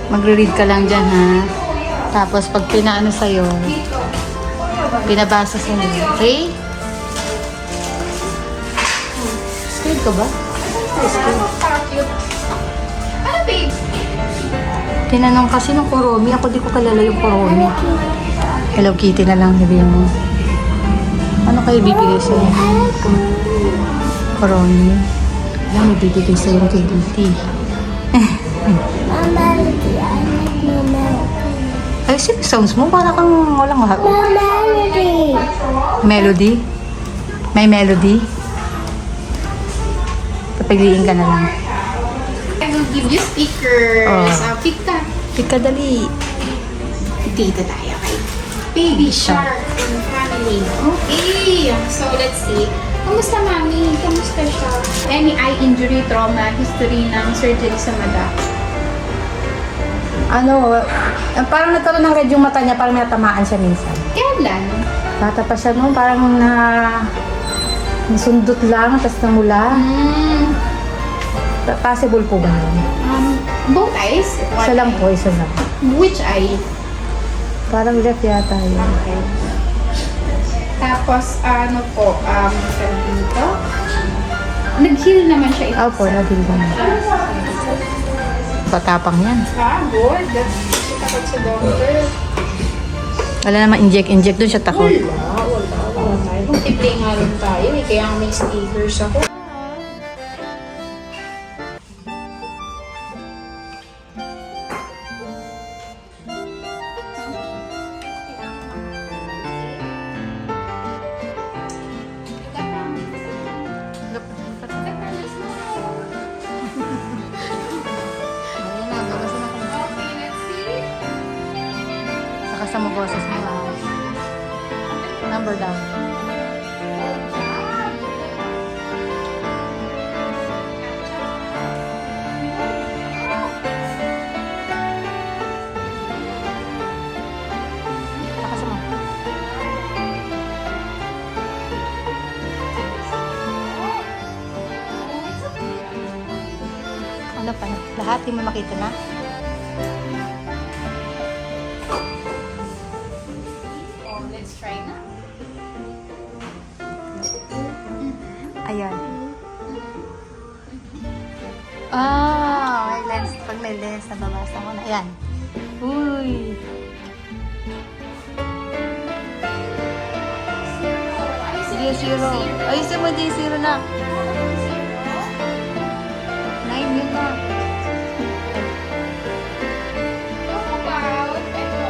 Magre-read ka lang dyan, ha? Tapos, pag pinaano sa'yo, pinabasa sa'yo. Okay? Scared ka ba? Ano, babe? Tinanong kasi ng Kuromi. Ako di ko kalala yung Kuromi. Hello Kitty na lang, sabihin mo. Ano kayo bibigay sa'yo? Kuromi. Alam, may bibigay sa'yo kay Kitty. Ay, sino sounds mo? Para kang walang melody. May melody? Papagliin ka na lang. I will give you stickers. Oh. Pick ka. Pick ka dali. Dito tayo kay Baby Shark and family. Okay. So, let's see. Kamusta, Mami? Kamusta siya? Any eye injury, trauma, history ng surgery sa mata? Ano, parang nagkaroon ng red yung mata niya, parang natamaan siya minsan. Kailan? Bata pa siya noon, parang nasundot lang, tapos namula. Possible po ba yun? Both eyes? Isa lang po, isa lang. Which eye? Parang left yata yun. Okay. Tapos, ano po, dito? Nag-heal naman siya ito. Opo, naging ganun. Patapang yan. Good. Takot sa doctor. Wala naman inject doon siya takot. Wala tayo. Multiplay nga rin tayo eh. Kaya may stickers ako. Okay, let's see. Saka sa mga boses mo. Number down. Saka sa mga. Ano pa na? Lahat hindi mo makita na? Oh, let's try na. Ayan. Ah, may lens. Pag may lens, nababasa mo na. Ayan. Uy. Sige, zero. Ayusin mo din zero na. 9 yun na. How about, ito,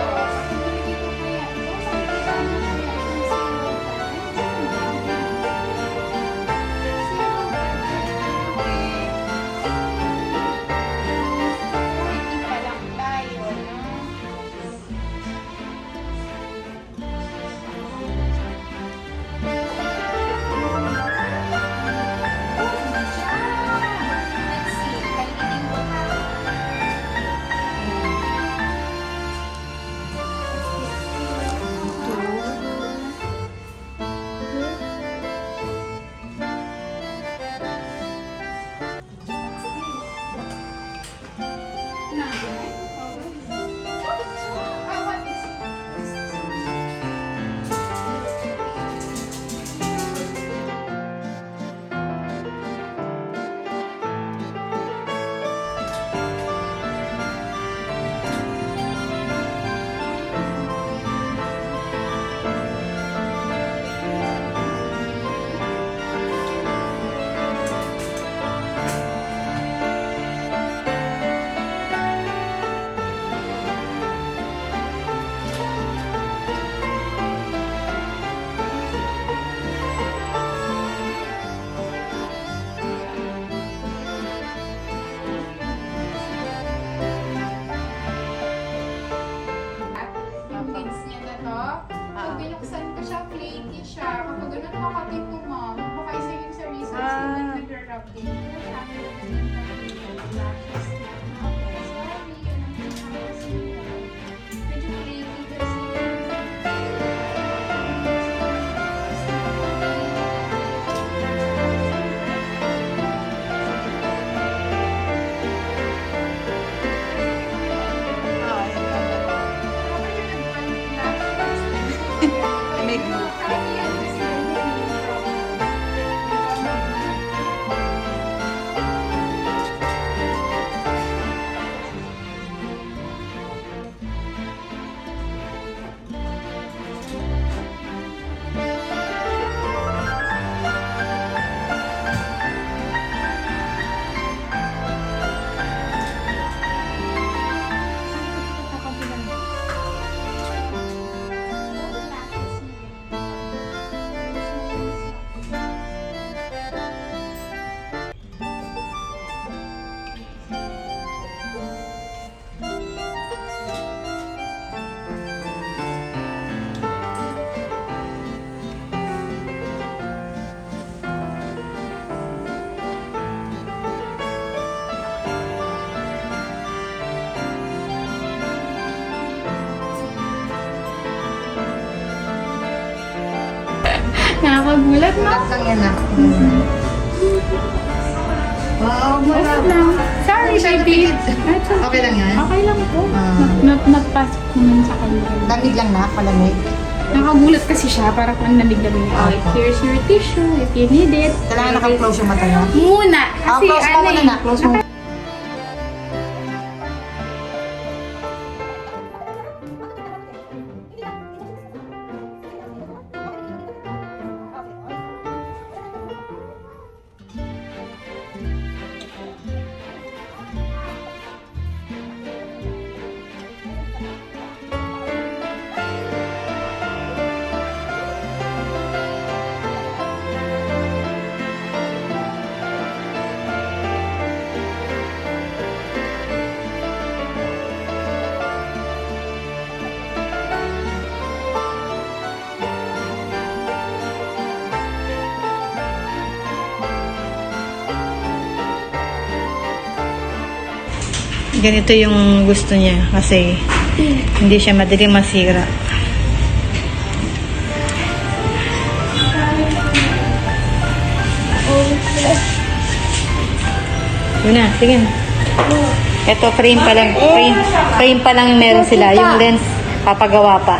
Let's see, Nakakagulat, no? Lahat lang yan, ah. Wow, Okay marami. lang. Sorry, Masyado baby. pikit. Okay lang yan? Okay lang po. Ah. Nagpass ko nun sa kanya. Lamig lang na, palamig. Nakagulat kasi siya, para kung namig-lamig. Okay, here's your tissue if you need it. Kailangan naka-close yung mata niya. Muna. Ah, Kasi close mo muna na, close mo. Ganito yung gusto niya kasi hindi siya madaling masira. Yun na, sige na. Ito, frame pa lang. Frame pa lang meron sila. Yung lens, papagawa pa.